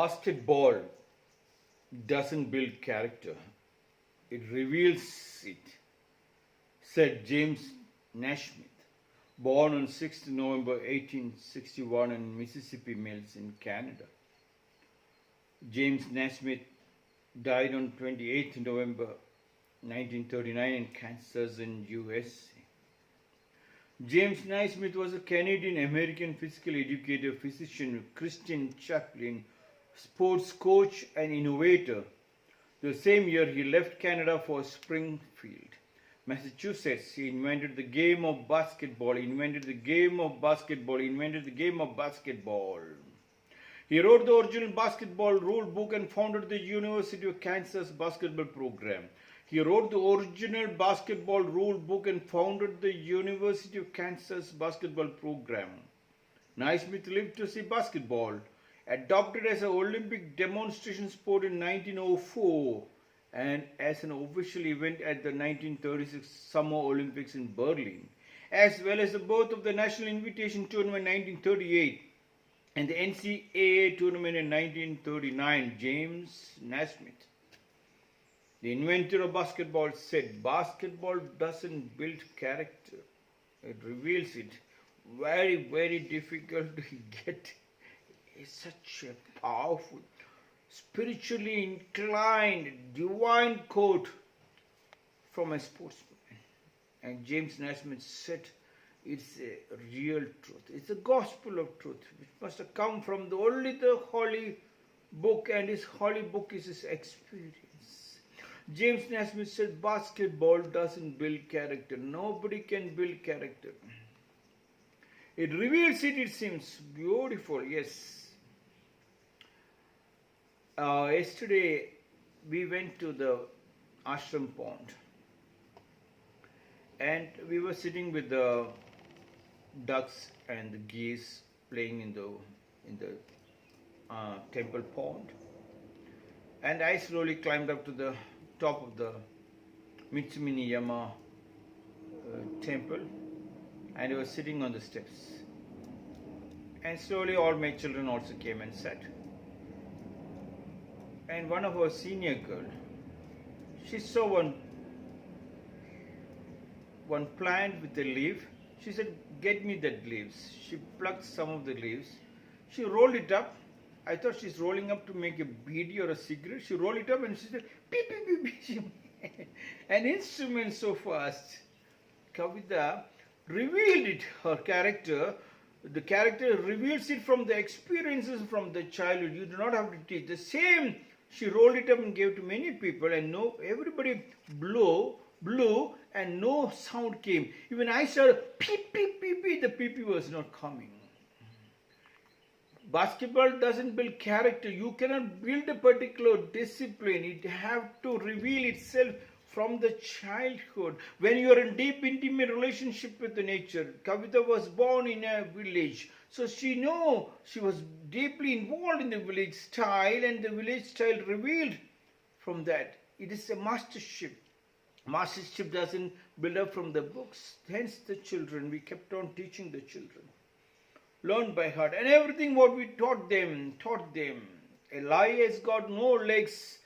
Basketball doesn't build character, it reveals it, said James Naismith, born on 6th November 1861 in Mississippi Mills in Canada. James Naismith died on 28th November 1939 in Kansas in USA. James Naismith was a Canadian-American physical educator, physician, Christian chaplain, sports coach and innovator. The same year he left Canada for Springfield, Massachusetts. He invented the game of basketball. He wrote the original basketball rule book and founded the University of Kansas basketball program. Naismith lived to see basketball adopted as an Olympic demonstration sport in 1904 and as an official event at the 1936 Summer Olympics in Berlin, as well as the birth of the National Invitation Tournament in 1938 and the NCAA tournament in 1939. James Naismith, the inventor of basketball, said, "Basketball doesn't build character, it reveals it." Very, very difficult to get such a powerful, spiritually inclined, divine quote from a sportsman. And James Naismith said, it's a real truth. It's the gospel of truth, which must have come from only the holy book, and his holy book is his experience. James Naismith said, basketball doesn't build character. Nobody can build character. It reveals it, it seems. Beautiful, yes. Yesterday, we went to the ashram pond. And we were sitting with the ducks and the geese playing in the temple pond. And I slowly climbed up to the top of the Mitsuminiyama temple, and I was sitting on the steps. And slowly all my children also came and sat. And one of our senior girl, she saw one plant with a leaf. She said, "Get me that leaves." She plucked some of the leaves. She rolled it up. I thought she's rolling up to make a beedi or a cigarette. She rolled it up and she said, "Beep, beep, beep, beep." An instrument so fast. Kavita revealed it, her character. The character reveals it from the experiences from the childhood. You do not have to teach. The same, she rolled it up and gave to many people, and everybody blew and no sound came. Even I said, "Peep, peep, peep, peep." The peep was not coming. Basketball doesn't build character. You cannot build a particular discipline. It has to reveal itself from the childhood. When you are in deep, intimate relationship with the nature. Kavita was born in a village. So she was deeply involved in the village style, and the village style revealed from that. It is a mastership. Mastership doesn't build up from the books. Hence the children, we kept on teaching the children. Learned by heart. And everything what we taught them. A lie has got no legs.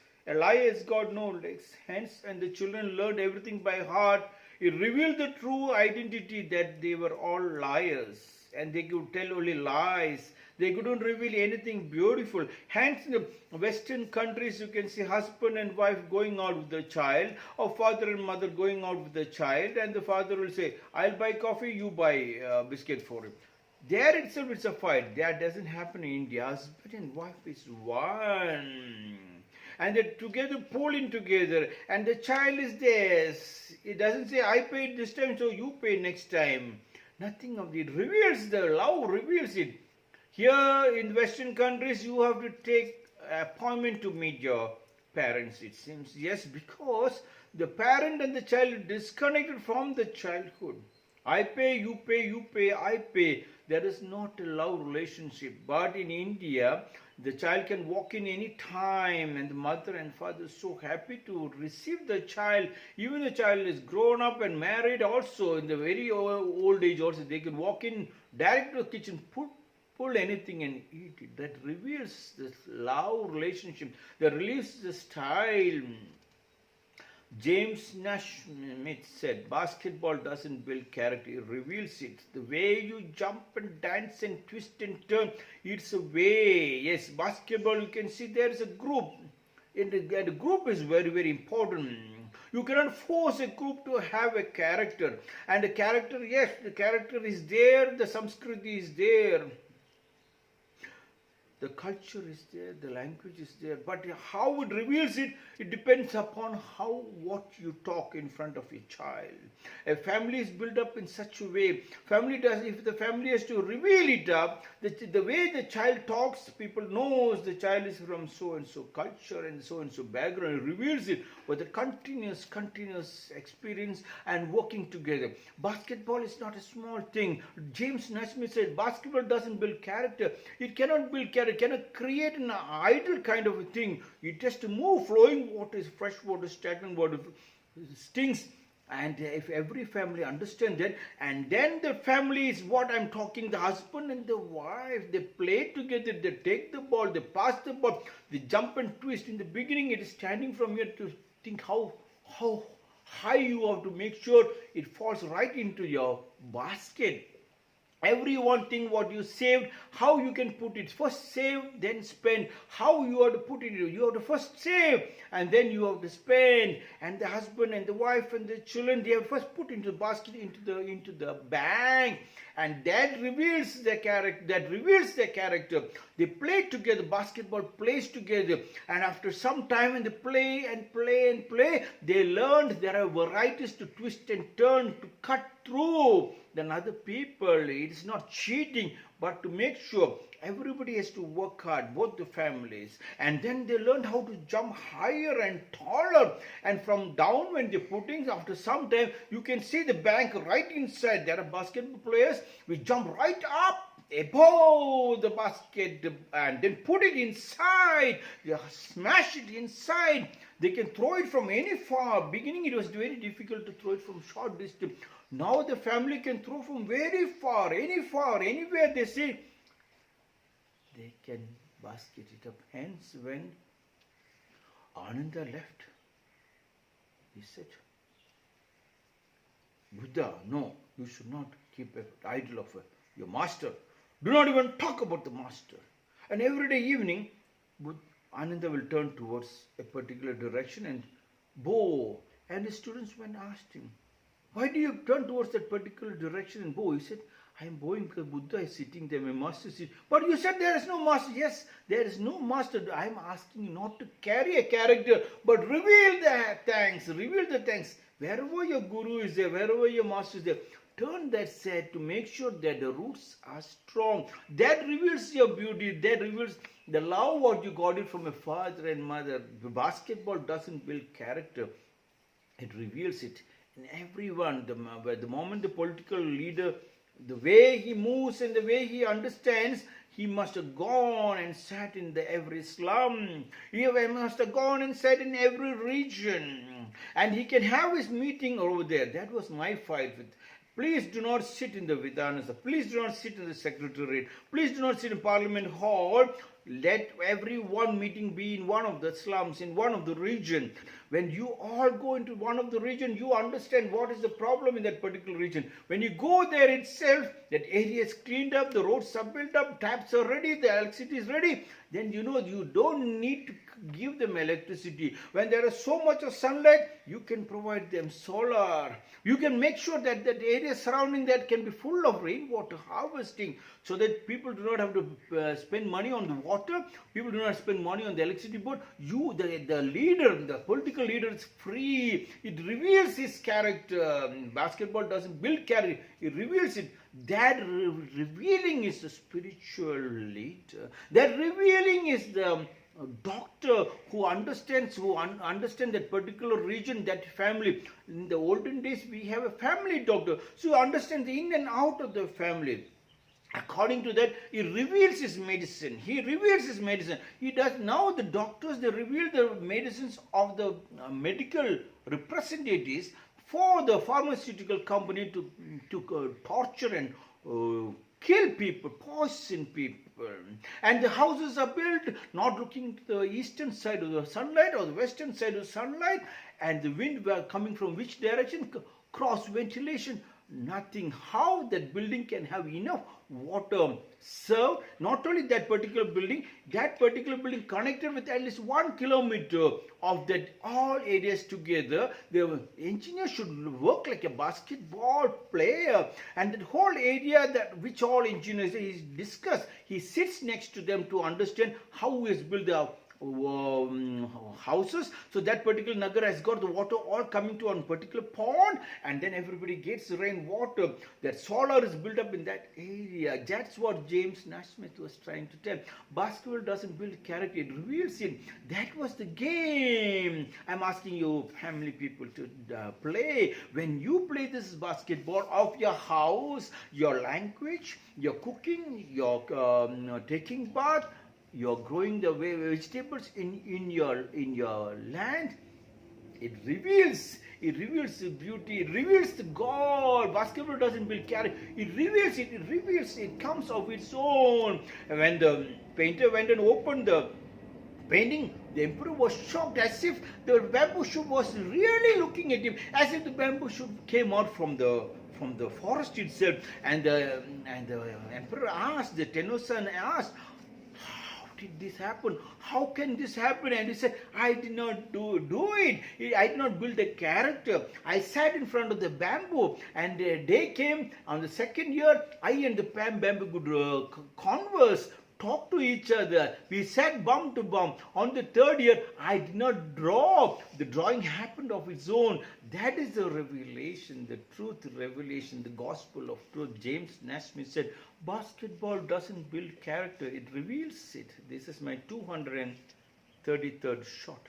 Hence, and the children learned everything by heart. It revealed the true identity that they were all liars. And they could tell only lies. They couldn't reveal anything beautiful. Hence, in the Western countries, you can see husband and wife going out with the child, or father and mother going out with the child, and the father will say, "I'll buy coffee, you buy biscuit for him." There itself it's a fight. That doesn't happen in India. Husband and wife is one. And they're together, pulling together, and the child is theirs. It doesn't say, "I paid this time, so you pay next time." Nothing of it. Reveals the love, reveals it. Here in Western countries, you have to take appointment to meet your parents, it seems. Yes, because the parent and the child are disconnected from the childhood. I pay, you pay, I pay. There is not a love relationship. But in India, the child can walk in any time, and the mother and father are so happy to receive the child. Even the child is grown up and married also, in the very old age also, they can walk in direct to the kitchen, pull anything and eat it. That reveals this love relationship, that reveals the style. James Naismith said, basketball doesn't build character, it reveals it. The way you jump and dance and twist and turn, it's a way. Yes, basketball, you can see there is a group. And the group is very, very important. You cannot force a group to have a character. And the character, yes, the character is there, the Samskriti is there. The culture is there, the language is there, but how it reveals it, it depends upon what you talk in front of your child. A family is built up in such a way, if the family has to reveal it up, the way the child talks, people knows the child is from so and so culture and so background, it reveals it with a continuous experience and working together. Basketball is not a small thing. James Naismith said, basketball doesn't build character, it cannot build character. It cannot create an idle kind of a thing. It has to move. Flowing water is fresh water, stagnant water stinks. And if every family understands that, and then the family is what I'm talking, the husband and the wife, they play together, they take the ball, they pass the ball, they jump and twist. In the beginning, it is standing from here to think how high you have to make sure it falls right into your basket. Every one thing what you saved, how you can put it. First save, then spend. How you have to put it. You have to first save and then you have to spend. And the husband and the wife and the children, they have first put into the basket, into the bank. And that reveals their character. They play together. Basketball plays together. And after some time when they play, they learned there are varieties to twist and turn, to cut through than other people. It is not cheating, but to make sure everybody has to work hard, both the families. And then they learned how to jump higher and taller. And from down when they're putting, after some time, you can see the bank right inside. There are basketball players who jump right up above the basket and then put it inside. They smash it inside. They can throw it from any far. Beginning it was very difficult to throw it from short distance. Now the family can throw from very far, anywhere they see. They can basket it up. Hence when Ananda left, he said, Buddha, no, you should not keep an idol of your master. Do not even talk about the master. And every day evening, Ananda will turn towards a particular direction and bow. And the students went and asked him, why do you turn towards that particular direction and bow? He said, I am bowing because Buddha is sitting there, my master is sitting. But you said there is no master. Yes, there is no master. I am asking you not to carry a character, but reveal the thanks. Wherever your guru is there, wherever your master is there, turn that side to make sure that the roots are strong. That reveals your beauty. That reveals the love what you got it from a father and mother. The basketball doesn't build character. It reveals it. And everyone, the moment the political leader, the way he moves and the way he understands, he must have gone and sat in every slum. He must have gone and sat in every region. And he can have his meeting over there. That was my fight with. Please do not sit in the Vidanasa. Please do not sit in the Secretariat. Please do not sit in Parliament Hall. Let every one meeting be in one of the slums, in one of the region. When you all go into one of the region, you understand what is the problem in that particular region. When you go there itself, that area is cleaned up, the roads are built up, taps are ready, the electricity is ready, then you know you don't need to give them electricity. When there is so much of sunlight, you can provide them solar. You can make sure that that area surrounding that can be full of rainwater harvesting, so that people do not have to spend money on the water, people do not spend money on the electricity board. You, the leader, the political leader is free. It reveals his character. Basketball doesn't build character, it reveals it. That revealing is the spiritual leader. That revealing is the doctor who understands that particular region, that family. In the olden days, we have a family doctor, so you understand the in and out of the family. According to that, he reveals his medicine. He does now. The doctors, they reveal the medicines of the medical representatives for the pharmaceutical company to torture and kill people, poison people. And the houses are built not looking to the eastern side of the sunlight or the western side of the sunlight, and the wind were coming from which direction? Cross ventilation. Nothing. How that building can have enough water served? Not only that particular building connected with at least 1 kilometer of that all areas together. The engineer should work like a basketball player, and that whole area that which all engineers is discussed, he sits next to them to understand how he has built the houses. So that particular nagar has got the water all coming to one particular pond, and then everybody gets rain water. That solar is built up in that area. That's what James Naismith was trying to tell. Basketball doesn't build character, it reveals it. That was the game I'm asking you family people to play. When you play this basketball of your house, your language, your cooking, your taking bath, you're growing the vegetables in your land. It reveals the beauty, it reveals the God. Basketball doesn't build character, it reveals it comes of its own. And when the painter went and opened the painting, the emperor was shocked, as if the bamboo shoot was really looking at him, as if the bamboo shoot came out from the forest itself. And the emperor asked, the Tenno-san asked, did this happen? How can this happen? And he said, I did not do it. I did not build a character. I sat in front of the bamboo, and a day came on the second year, I and the bamboo could converse, talk to each other. We sat bum to bum. On the third year, I did not draw. The drawing happened of its own. That is the revelation, the truth revelation, the gospel of truth. James Naismith said, basketball doesn't build character, it reveals it. This is my 233rd shot.